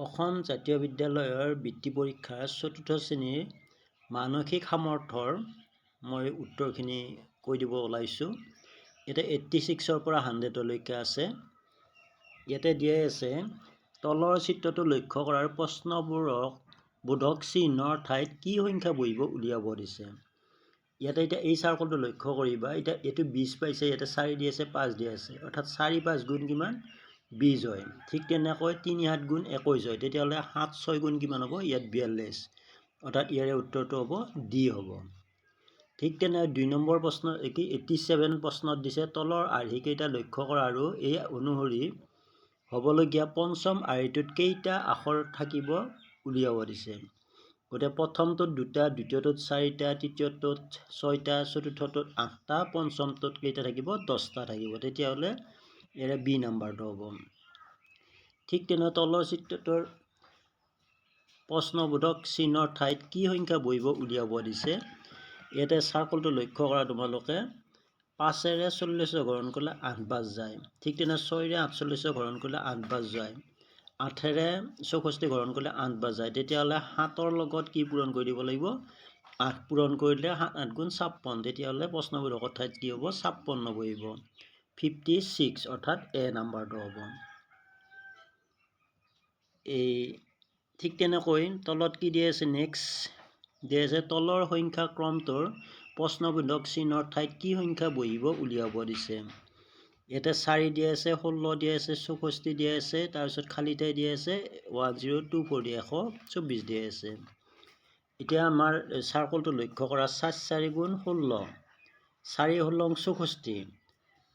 অসম জাতীয় বিদ্যালয়ৰ বৃত্তি পৰীক্ষাৰ ৪ৰ্থ শ্ৰেণীৰ মানসিক সামৰ্থ্যৰ মই উত্তৰখিনি কৈ দিব ওলাইছোঁ। ইয়াতে 86ৰ পৰা 100লৈকে আছে। ইয়াতে দিয়াই আছে তলৰ চিত্ৰটো লক্ষ্য কৰাৰ প্ৰশ্নবোৰক বোধক চিহ্নৰ ঠাইত কি সংখ্যা বহিব উলিয়াব দিছে। ইয়াতে এতিয়া এই চাৰ্কলটো লক্ষ্য কৰিবা। এতিয়া এইটো 20 পাইছে, ইয়াতে 4 দি আছে, 5 দি আছে, অৰ্থাৎ 4 5 গুণ কিমান 20 হয়। ঠিক তেনেকৈ 3 7 গুণ 21 হয়। তেতিয়াহ'লে 7 6 গুণ কিমান হ'ব, ইয়াত 42, অৰ্থাৎ ইয়াৰে উত্তৰটো হ'ব ডি হ'ব। ঠিক তেনে 2 নম্বৰ প্ৰশ্ন 87 প্ৰশ্নত দিছে তলৰ আৰ্হিকেইটা লক্ষ্য কৰা আৰু এই অনুসৰি হ'বলগীয়া পঞ্চম আৰ্হিটোত কেইটা আখৰ থাকিব উলিয়াব দিছে। গতিকে প্ৰথমটোত 2টা, দ্বিতীয়টোত 4টা, তৃতীয়টোত 6টা, চতুৰ্থটোত 8টা, পঞ্চমটোত কেইটা থাকিব 10টা থাকিব। তেতিয়াহ'লে ইয়াৰে বি নাম্বাৰটো হ'ব। ঠিক তেনে তলৰ চিত্ৰটোৰ প্ৰশ্নবোধক চিহ্নৰ ঠাইত কি সংখ্যা বহিব উলিয়াব দিছে। ইয়াতে চাৰ্কলটো লক্ষ্য কৰা তোমালোকে। 5ৰে 40 হৰণ কৰিলে 8 বাৰ যায়। ঠিক তেনে 6ৰে 48 হৰণ কৰিলে 8 বাৰ যায়। 8ৰে 64 হৰণ কৰিলে 8 বাৰ যায়। তেতিয়াহ'লে 7ৰ লগত কি পূৰণ কৰি দিব লাগিব, 8 পূৰণ কৰিলে 7 8 গুণ 56। তেতিয়াহ'লে প্ৰশ্নবোধকৰ ঠাইত কি হ'ব, 56 বহিব। 56, অৰ্থাৎ এ নাম্বাৰটো হ'ব। এই ঠিক তেনেকৈ তলত কি দিয়া আছে, নেক্সট দিয়া আছে তলৰ সংখ্যা ক্ৰমটোৰ প্ৰশ্নবোধক চিহ্নৰ ঠাইত কি সংখ্যা বহিব উলিয়াব দিছে। ইয়াতে 4 দিয়া আছে, 16 দিয়া আছে, 64 দিয়া আছে, তাৰপিছত খালী ঠাই দিয়া আছে 1024 দিয়া 124 দিয়া আছে। এতিয়া আমাৰ চাৰ্কলটো লক্ষ্য কৰা। 4 4 গুণ 16, 4 16 64,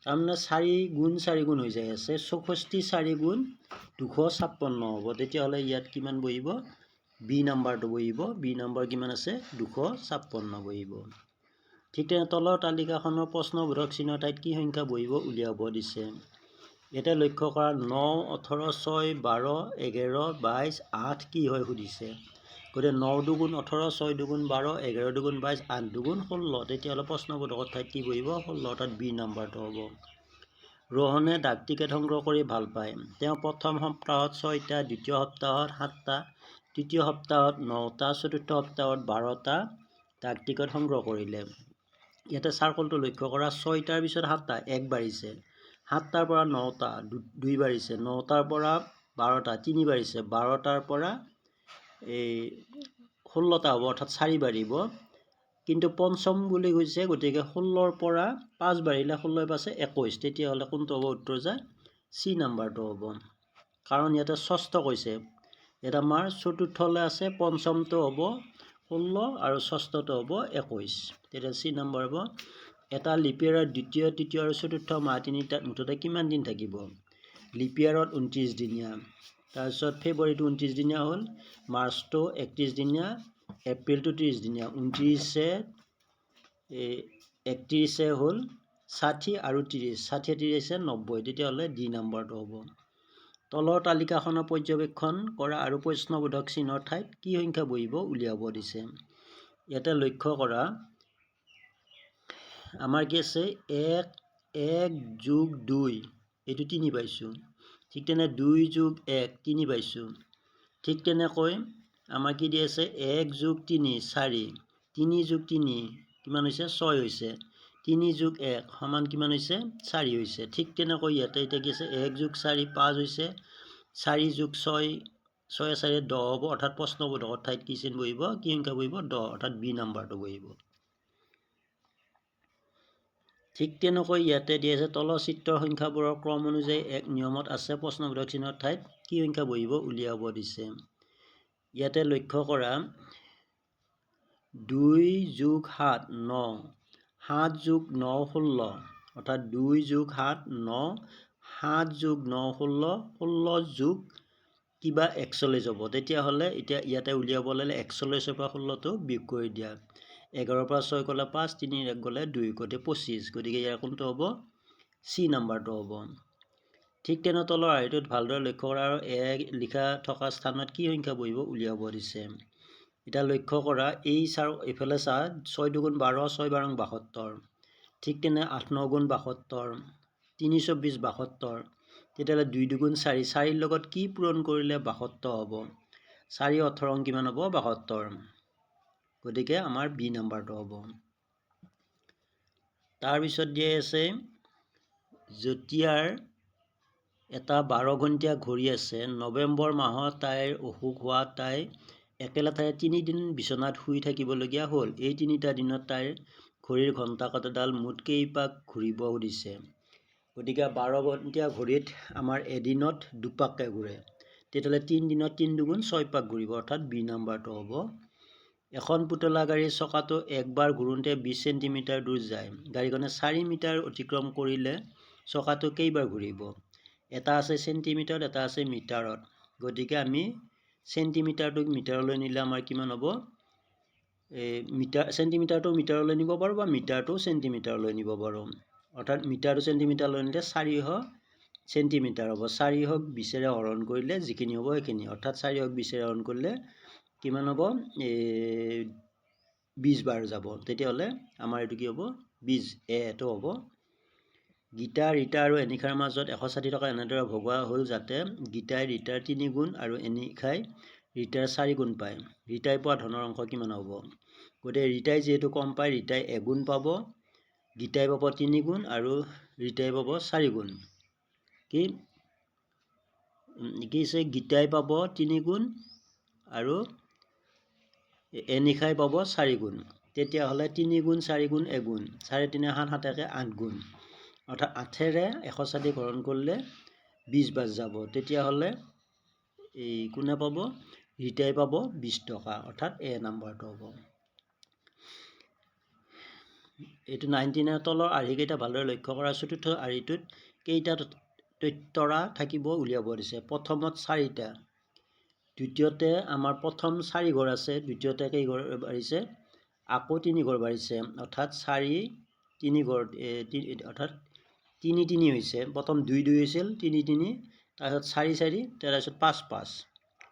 তাৰমানে 4 গুণ 4 গুণ হৈ যায় আছে। 64 4 গুণ 256 হ'ব। তেতিয়াহ'লে ইয়াত কিমান বহিব, বি নাম্বাৰটো বহিব। বি নাম্বাৰ কিমান আছে, 256 বহিব। ঠিক তেনে তলৰ তালিকাখনৰ প্ৰশ্নবোধক চিহ্নৰ ঠাইত কি সংখ্যা বহিব উলিয়াব দিছে। ইয়াতে লক্ষ্য কৰা 9 18 6 12 11 22 8 কি হয় সুধিছে। গতিকে 9 2 18, 6 2 12, 11 2 22, 8 2 16। তেতিয়াহ'লে প্ৰশ্নবোধকৰ ঠাইত কি বহিব, 16, অৰ্থাৎ বি নাম্বাৰটো হ'ব। ৰোহনে ডাক টিকেট সংগ্ৰহ কৰি ভাল পায়। তেওঁ প্ৰথম সপ্তাহত 6টা, দ্বিতীয় সপ্তাহত 7টা, তৃতীয় সপ্তাহত 9টা, চতুৰ্থ সপ্তাহত 12টা ডাক টিকেট সংগ্ৰহ কৰিলে। ইয়াতে চাৰ্কলটো লক্ষ্য কৰা। 6টাৰ পিছত 7টা 1 বাঢ়িছে, 7টাৰ পৰা 9টা 2 বাঢ়িছে, 9টাৰ পৰা 12টা 3 বাঢ়িছে, 12টাৰ পৰা 16টা হ'ব, অৰ্থাৎ 4 বাঢ়িব। কিন্তু পঞ্চম বুলি কৈছে, গতিকে 16ৰ পৰা 5 বাঢ়িলে 16 5 21। তেতিয়াহ'লে কোনটো হ'ব, উত্তৰ যায় চি নাম্বাৰটো হ'ব। কাৰণ ইয়াতে ষষ্ঠ কৈছে, ইয়াত আমাৰ চতুৰ্থলৈ আছে, পঞ্চমটো হ'ব 16 আৰু ষষ্ঠটো হ'ব 21। তেতিয়া চি নম্বৰ হ'ব। এটা লিপিয়াৰত দ্বিতীয়, তৃতীয় আৰু চতুৰ্থ মাহ তিনিটাত মুঠতে কিমান দিন থাকিব। লিপিয়াৰত 29 দিনীয়া, তাৰপিছত ফেব্ৰুৱাৰীটো 29 দিনীয়া হ'ল, মাৰ্চটো 31 দিনীয়া, এপ্ৰিলটো 30 দিনীয়া, 29 31 হ'ল 60 আৰু 30, 60 30 90। তেতিয়াহ'লে ডি নাম্বাৰটো হ'ব। তলৰ তালিকাখনৰ পৰ্যবেক্ষণ কৰা আৰু প্ৰশ্নবোধক চিহ্নৰ ঠাইত কি সংখ্যা বহিব উলিয়াব দিছে। ইয়াতে লক্ষ্য কৰা, আমাৰ কি আছে 1 1 যোগ 2, এইটো 3 পাইছোঁ। ঠিক তেনে 2 যোগ 1 3 পাইছোঁ। ঠিক তেনেকৈ আমাৰ কি দি আছে 1 যোগ 3 4, 3 যোগ 3 কিমান হৈছে 6 হৈছে, 3 যোগ 1 সমান কিমান হৈছে 4 হৈছে। ঠিক তেনেকৈ ইয়াতে এতিয়া কি আছে 1 যোগ 4 5 হৈছে, 4 যোগ 6 6 4 10 হ'ব, অৰ্থাৎ প্ৰশ্নবোধকৰ ঠাইত কি চিন বহিব, কি সংখ্যা বহিব 10, অৰ্থাৎ বি নাম্বাৰটো বহিব। ঠিক তেনেকৈ ইয়াতে দি আছে তলৰ চিত্ৰৰ সংখ্যাবোৰৰ ক্ৰম অনুযায়ী এক নিয়মত আছে, প্ৰশ্নবোধক চিহ্নৰ ঠাইত কি সংখ্যা বহিব উলিয়াব দিছে। ইয়াতে লক্ষ্য কৰা 2 যোগ 7 9, 7 যোগ 9 16, অৰ্থাৎ 2 যোগ 7 9, 7 যোগ 9 16, 16 যোগ কিবা 41 হ'ব। তেতিয়াহ'লে এতিয়া ইয়াতে উলিয়াব ল'লে 41ৰ পৰা 16টো বিয়োগ কৰি দিয়া। 11ৰ পৰা 6 গ'লে 5, 3 1 গ'লে 2, গতিকে 25। গতিকে ইয়াৰ কোনটো হ'ব, চি নাম্বাৰটো হ'ব। ঠিক তেনে তলৰ আৰ্হিটোত ভালদৰে লক্ষ্য কৰা আৰু এ লিখা থকা স্থানত কি সংখ্যা বহিব উলিয়াব দিছে। এতিয়া লক্ষ্য কৰা, এই এইফালে চা 6 2 12, 6 12 72। ঠিক তেনে 8 9 72, 3 24 72, তেতিয়াহ'লে 2 2 4, 4ৰ লগত কি পূৰণ কৰিলে 72 হ'ব? 4 18 কিমান হ'ব? 72। গতিকে আমাৰ বি নাম্বাৰটো হ'ব। তাৰপিছত দিয়া আছে জ্যোতিয়াৰ এটা 12 ঘণ্টীয়া ঘড়ী আছে। নৱেম্বৰ মাহত তাইৰ অসুখ হোৱা তাই একেলেঠাৰে 3 দিন বিচনাত শুই থাকিবলগীয়া হ'ল। এই 3টা দিনত তাইৰ ঘড়ীৰ ঘণ্টা কাঁটাডাল মুঠ কেইপাক ঘূৰিব সুধিছে। গতিকে 12 ঘণ্টীয়া ঘড়ীত আমাৰ এদিনত 2 পাককৈ ঘূৰে। তেতিয়াহ'লে 3 দিনত 3 2 6 পাক ঘূৰিব, অৰ্থাৎ বি নাম্বাৰটো হ'ব। এখন পুতলা গাড়ীৰ চকাটো একবাৰ ঘূৰোঁতে 20 চেণ্টিমিটাৰ দূৰ যায়। গাড়ীখনে 4 মিটাৰ অতিক্ৰম কৰিলে চকাটো কেইবাৰ ঘূৰিব? এটা আছে চেণ্টিমিটাৰত, এটা আছে মিটাৰত। গতিকে আমি চেণ্টিমিটাৰটোক মিটাৰলৈ নিলে আমাৰ কিমান হ'ব? চেণ্টিমিটাৰটো মিটাৰলৈ নিব পাৰোঁ বা মিটাৰটো চেণ্টিমিটাৰলৈ নিব পাৰোঁ। অৰ্থাৎ মিটাৰটো চেণ্টিমিটাৰলৈ নিলে 400 চেণ্টিমিটাৰ হ'ব। 400ক 20ৰে হৰণ কৰিলে যিখিনি হ'ব সেইখিনি, অৰ্থাৎ 400ক 20ৰে হৰণ কৰিলে কিমান হ'ব? 20 বাৰ যাব। তেতিয়াহ'লে আমাৰ এইটো কি হ'ব? 20 এটো হ'ব। গীতা, ৰীতা আৰু এনিশাৰ মাজত 160 টকা এনেদৰে ভগোৱা হ'ল যাতে গীতাই ৰীতাৰ 3 গুণ আৰু এনিশাই ৰীতাৰ 4 গুণ পায়। ৰীতাই পোৱা ধনৰ অংশ কিমান হ'ব? গতিকে ৰীতাই যিহেতু কম পায়, ৰীতাই 1 গুণ পাব, গীতাই পাব 3 গুণ আৰু ৰীতাই পাব 4 গুণ। কি হৈছে? গীতাই পাব 3 গুণ আৰু এনিশাই পাব 4 গুণ। তেতিয়াহ'লে 3 গুণ 4 গুণ 1 গুণ, 4 3 7 7 1 8 গুণ, অৰ্থাৎ 8ৰে 160 হৰণ কৰিলে 20 বাৰ যাব। তেতিয়াহ'লে কোনে পাব? ৰীতাই পাব 20 টকা, অৰ্থাৎ এ নাম্বাৰটো হ'ব। এইটো 19 তলৰ আৰ্হিকেইটা ভালদৰে লক্ষ্য কৰা। চতুৰ্থ আৰ্হিটোত কেইটা তৰা থাকিব উলিয়াব দিছে। প্ৰথমত 4টা, দ্বিতীয়তে আমাৰ প্ৰথম 4 ঘৰ আছে, দ্বিতীয়তে কেই ঘৰ বাঢ়িছে? আকৌ 3 ঘৰ বাঢ়িছে, অৰ্থাৎ 4 3 ঘৰ, অৰ্থাৎ 3 3 হৈছে। প্ৰথম 2 2 হৈছিল, 3 3, তাৰপিছত 4 4, তাৰপিছত 5 5।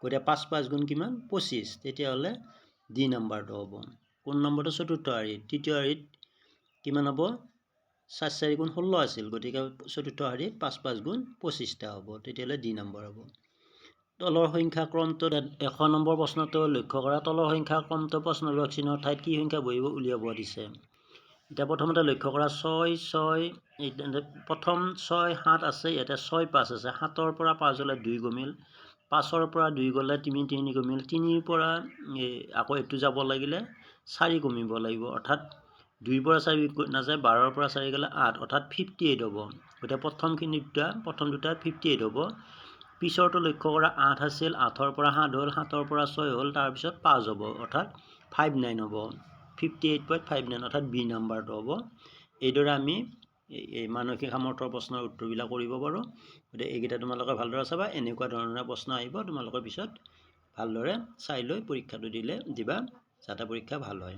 গতিকে 5 5 গুণ কিমান? 25। তেতিয়াহ'লে ডি নাম্বাৰটো হ'ব। কোন নম্বৰটো? চতুৰ্থ আৰ্হিত। তৃতীয় আৰ্হিত কিমান হ'ব? 4 4 গুণ 16 আছিল। গতিকে চতুৰ্থ আৰ্হিত 5 5 গুণ 25টা হ'ব। তেতিয়াহ'লে ডি নম্বৰ হ'ব। তলৰ সংখ্যা ক্ৰমটোত 1 নম্বৰ প্ৰশ্নটো লক্ষ্য কৰা। তলৰ সংখ্যা ক্ৰমটো প্ৰশ্নবোৰক চিহ্নৰ ঠাইত কি সংখ্যা বহিব উলিয়াব দিছে। এতিয়া প্ৰথমতে লক্ষ্য কৰা 6 6, প্ৰথম 6 7 আছে, ইয়াতে 6 5 আছে। 7ৰ পৰা 5 গ'লে 2 কমিল, 5ৰ পৰা 2 গ'লে 3 3 কমিল, 3ৰ পৰা আকৌ এইটো যাব লাগিলে 4 কমিব লাগিব, অৰ্থাৎ 2ৰ পৰা 4 নাযায়, 12ৰ পৰা 4 গ'লে 8, অৰ্থাৎ 58 হ'ব। গতিকে প্ৰথম দুটা 58 হ'ব। পিছৰটো লক্ষ্য কৰা 8 আছিল, 8ৰ পৰা 7 হ'ল, 7ৰ পৰা 6 হ'ল, তাৰপিছত 5 হ'ব, অৰ্থাৎ 59 হ'ব। 58.59, অৰ্থাৎ বি নাম্বাৰটো হ'ব। এইদৰে আমি এই মানসিক সামৰ্থ্যৰ প্ৰশ্নৰ উত্তৰবিলাক কৰিব পাৰোঁ। গতিকে এইকেইটা তোমালোকে ভালদৰে চাবা। এনেকুৱা ধৰণৰ প্ৰশ্ন আহিব, তোমালোকৰ পিছত ভালদৰে চাই লৈ পৰীক্ষাটো দিবা যাতে পৰীক্ষা ভাল হয়।